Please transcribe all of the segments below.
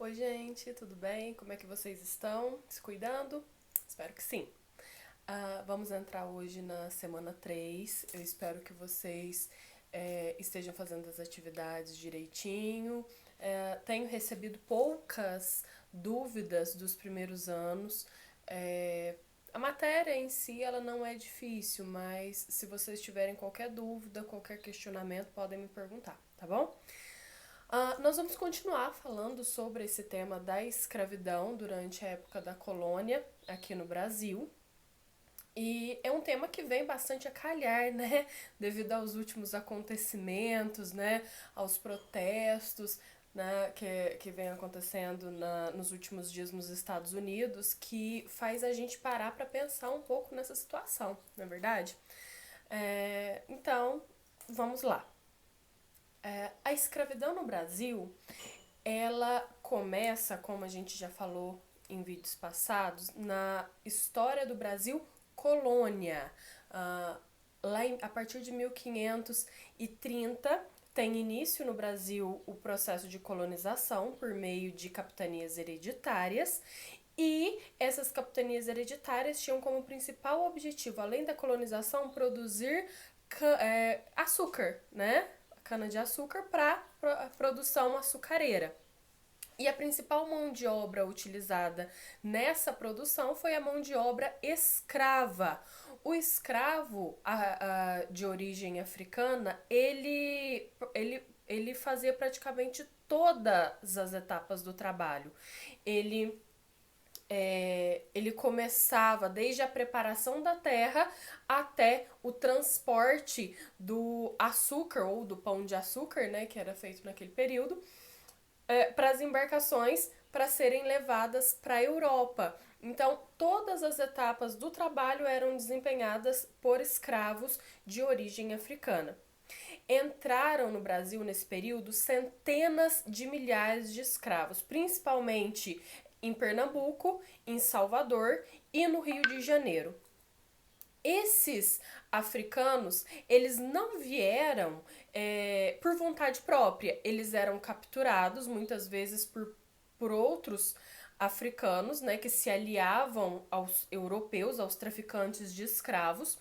Oi, gente, tudo bem? Como é que vocês estão? Se cuidando? Espero que sim. Vamos entrar hoje na semana 3. Eu espero que vocês estejam fazendo as atividades direitinho. Tenho recebido poucas dúvidas dos primeiros anos. É, a matéria em si ela não é difícil, mas se vocês tiverem qualquer dúvida, qualquer questionamento, podem me perguntar, tá bom? Nós vamos continuar falando sobre esse tema da escravidão durante a época da colônia aqui no Brasil. E é um tema que vem bastante a calhar, né? Devido aos últimos acontecimentos, né? Aos protestos, né? Que vem acontecendo nos últimos dias nos Estados Unidos, que faz a gente parar para pensar um pouco nessa situação, não é verdade? Então, vamos lá. A escravidão no Brasil, ela começa, como a gente já falou em vídeos passados, na história do Brasil colônia. A partir de 1530, tem início no Brasil o processo de colonização por meio de capitanias hereditárias. E essas capitanias hereditárias tinham como principal objetivo, além da colonização, produzir açúcar, né? Cana-de-açúcar para produção açucareira. E a principal mão de obra utilizada nessa produção foi a mão de obra escrava. O escravo de origem africana, ele fazia praticamente todas as etapas do trabalho. Ele começava desde a preparação da terra até o transporte do açúcar ou do pão de açúcar, né, que era feito naquele período, para as embarcações para serem levadas para a Europa. Então, todas as etapas do trabalho eram desempenhadas por escravos de origem africana. Entraram no Brasil nesse período centenas de milhares de escravos, principalmente em Pernambuco, em Salvador e no Rio de Janeiro. Esses africanos, eles não vieram por vontade própria, eles eram capturados muitas vezes por outros africanos, né, que se aliavam aos europeus, aos traficantes de escravos.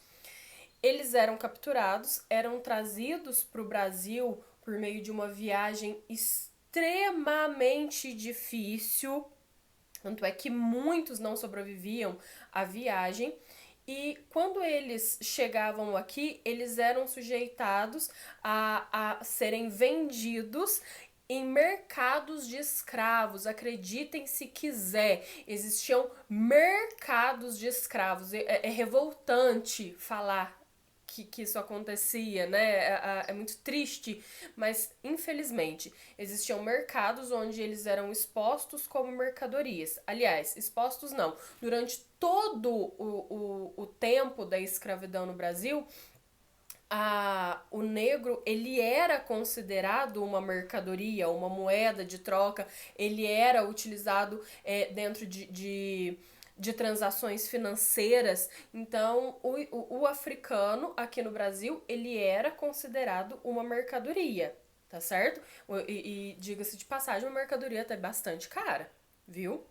Eles eram capturados, eram trazidos para o Brasil por meio de uma viagem extremamente difícil. Tanto é que muitos não sobreviviam à viagem. E quando eles chegavam aqui, eles eram sujeitados a serem vendidos em mercados de escravos. Acreditem se quiser, existiam mercados de escravos. É revoltante falar que isso acontecia, né? É muito triste, mas infelizmente existiam mercados onde eles eram expostos como mercadorias. Aliás, expostos não. Durante todo o tempo da escravidão no Brasil, o negro ele era considerado uma mercadoria, uma moeda de troca, ele era utilizado dentro de transações financeiras. Então, o africano aqui no Brasil, ele era considerado uma mercadoria, tá certo? E diga-se de passagem, uma mercadoria até bastante cara, viu?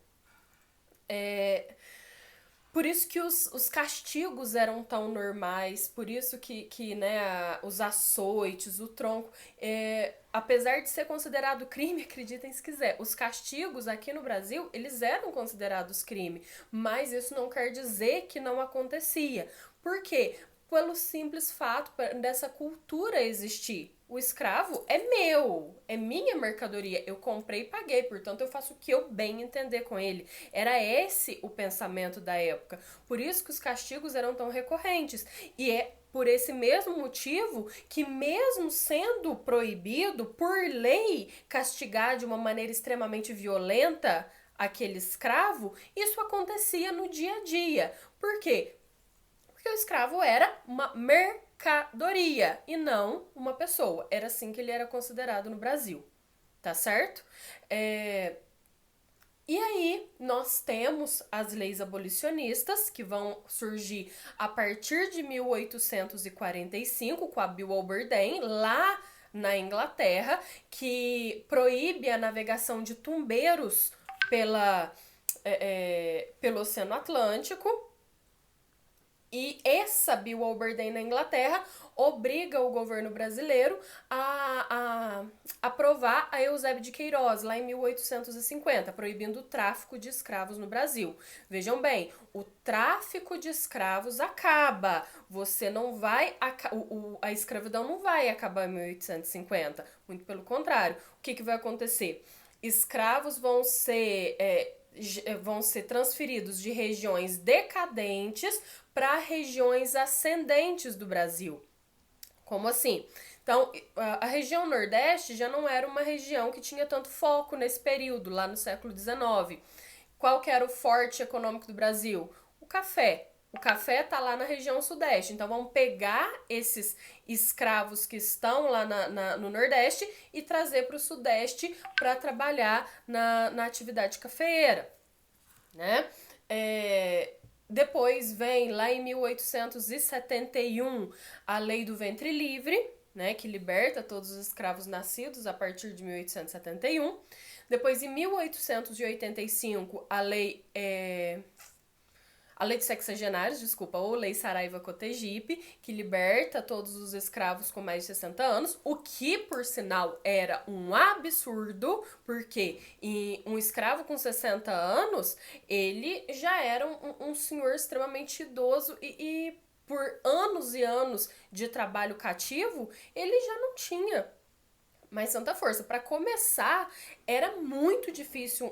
Por isso que os castigos eram tão normais, por isso que né, os açoites, o tronco, apesar de ser considerado crime, acreditem se quiser, os castigos aqui no Brasil, eles eram considerados crime, mas isso não quer dizer que não acontecia. Por quê? Pelo simples fato dessa cultura existir. O escravo é meu, é minha mercadoria, eu comprei e paguei, portanto eu faço o que eu bem entender com ele. Era esse o pensamento da época. Por isso que os castigos eram tão recorrentes. E é por esse mesmo motivo que, mesmo sendo proibido por lei castigar de uma maneira extremamente violenta aquele escravo, isso acontecia no dia a dia. Por quê? Porque o escravo era uma mercadoria e não uma pessoa. Era assim que ele era considerado no Brasil, tá certo? E aí nós temos as leis abolicionistas que vão surgir a partir de 1845 com a Bill O'Berdeen, lá na Inglaterra, que proíbe a navegação de tumbeiros pelo Oceano Atlântico. E essa Bill Oberdane na Inglaterra obriga o governo brasileiro a aprovar a Eusébio de Queiroz, lá em 1850, proibindo o tráfico de escravos no Brasil. Vejam bem, o tráfico de escravos acaba. Você não vai... A escravidão não vai acabar em 1850. Muito pelo contrário. O que vai acontecer? Escravos vão ser transferidos de regiões decadentes para regiões ascendentes do Brasil. Como assim? Então, a região Nordeste já não era uma região que tinha tanto foco nesse período, lá no século XIX. Qual que era o forte econômico do Brasil? O café. O café está lá na região Sudeste. Então, vamos pegar esses escravos que estão lá no Nordeste e trazer para o Sudeste para trabalhar na atividade cafeeira, né? Depois vem, lá em 1871, a Lei do Ventre Livre, né, que liberta todos os escravos nascidos a partir de 1871. Depois, em 1885, a Lei dos Sexagenários, ou Lei Saraiva-Cotegipe, que liberta todos os escravos com mais de 60 anos, o que, por sinal, era um absurdo, porque um escravo com 60 anos, ele já era um senhor extremamente idoso e por anos e anos de trabalho cativo, ele já não tinha mais tanta força. Para começar, era muito difícil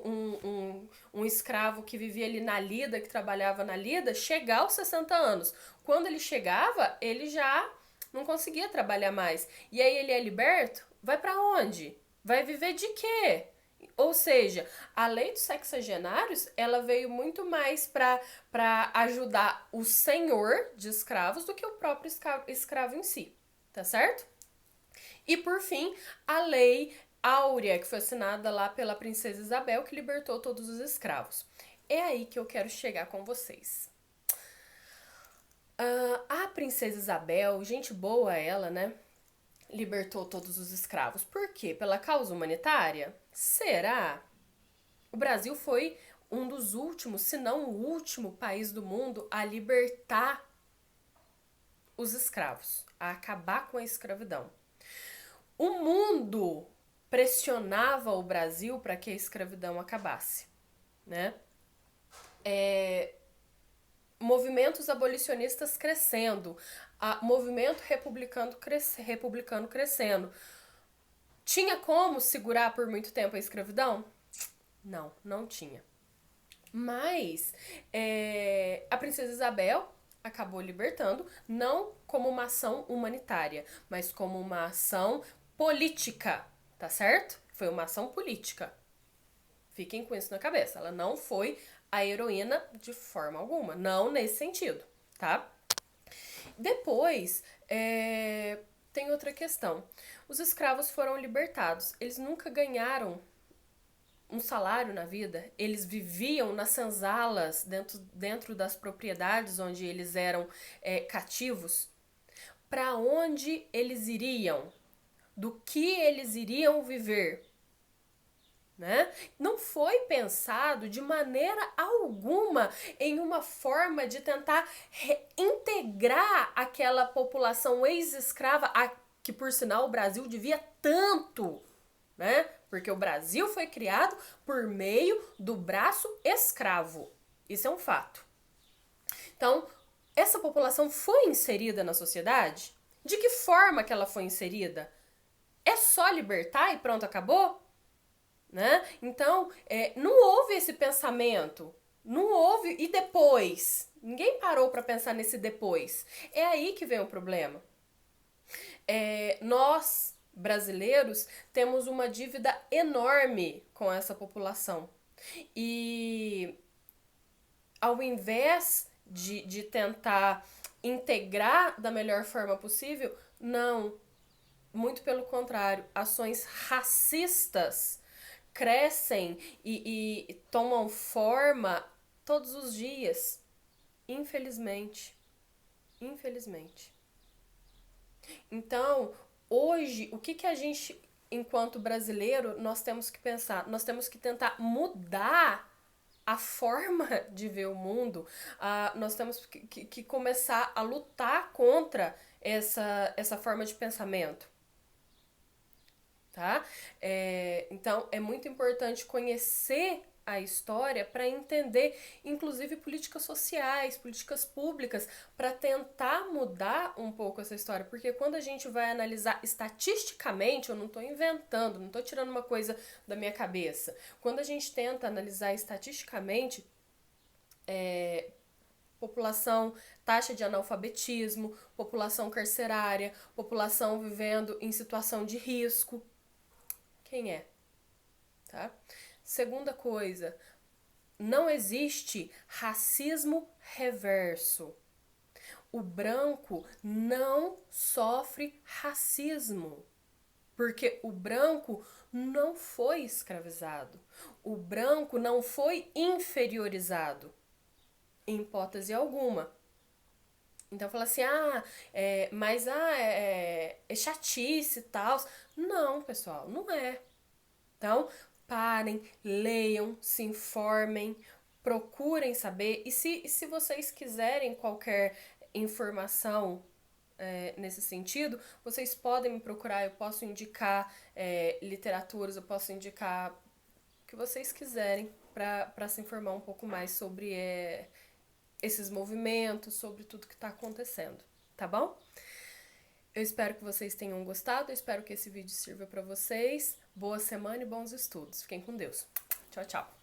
um escravo que vivia ali na lida, que trabalhava na lida, chegar aos 60 anos. Quando ele chegava, ele já não conseguia trabalhar mais. E aí ele é liberto? Vai para onde? Vai viver de quê? Ou seja, a lei dos sexagenários, ela veio muito mais para ajudar o senhor de escravos do que o próprio escravo em si, tá certo? E, por fim, a Lei Áurea, que foi assinada lá pela Princesa Isabel, que libertou todos os escravos. É aí que eu quero chegar com vocês. A Princesa Isabel, gente boa ela, né? Libertou todos os escravos. Por quê? Pela causa humanitária? Será? O Brasil foi um dos últimos, se não o último país do mundo a libertar os escravos, a acabar com a escravidão. O mundo pressionava o Brasil para que a escravidão acabasse, né? Movimentos abolicionistas crescendo, movimento republicano crescendo. Tinha como segurar por muito tempo a escravidão? Não, não tinha. Mas a Princesa Isabel acabou libertando, não como uma ação humanitária, mas como uma ação política, tá certo? Foi uma ação política. Fiquem com isso na cabeça. Ela não foi a heroína de forma alguma. Não nesse sentido, tá? Depois, tem outra questão. Os escravos foram libertados. Eles nunca ganharam um salário na vida. Eles viviam nas senzalas, dentro das propriedades onde eles eram cativos. Para onde eles iriam? Do que eles iriam viver? Né? Não foi pensado de maneira alguma em uma forma de tentar reintegrar aquela população ex-escrava, que por sinal o Brasil devia tanto, né? Porque o Brasil foi criado por meio do braço escravo. Isso é um fato. Então, essa população foi inserida na sociedade? De que forma que ela foi inserida? É só libertar e pronto, acabou? Né? Então, não houve esse pensamento. Não houve. E depois? Ninguém parou para pensar nesse depois. É aí que vem o problema. Nós, brasileiros, temos uma dívida enorme com essa população. E ao invés de tentar integrar da melhor forma possível, não. Muito pelo contrário, ações racistas crescem e tomam forma todos os dias. Infelizmente. Então, hoje, o que a gente, enquanto brasileiro, nós temos que pensar? Nós temos que tentar mudar a forma de ver o mundo. Nós temos que começar a lutar contra essa forma de pensamento. Tá? Então, é muito importante conhecer a história para entender, inclusive, políticas sociais, políticas públicas, para tentar mudar um pouco essa história. Porque quando a gente vai analisar estatisticamente, eu não estou inventando, não estou tirando uma coisa da minha cabeça. Quando a gente tenta analisar estatisticamente, população, taxa de analfabetismo, população carcerária, população vivendo em situação de risco, quem é? Tá? Segunda coisa, não existe racismo reverso. O branco não sofre racismo, porque o branco não foi escravizado. O branco não foi inferiorizado, em hipótese alguma. Então fala assim, é chatice e tal. Não, pessoal, não é. Então, parem, leiam, se informem, procurem saber. E se vocês quiserem qualquer informação nesse sentido, vocês podem me procurar, eu posso indicar literaturas, eu posso indicar o que vocês quiserem para se informar um pouco mais sobre esses movimentos, sobre tudo que está acontecendo, tá bom? Eu espero que vocês tenham gostado, eu espero que esse vídeo sirva para vocês. Boa semana e bons estudos. Fiquem com Deus. Tchau, tchau.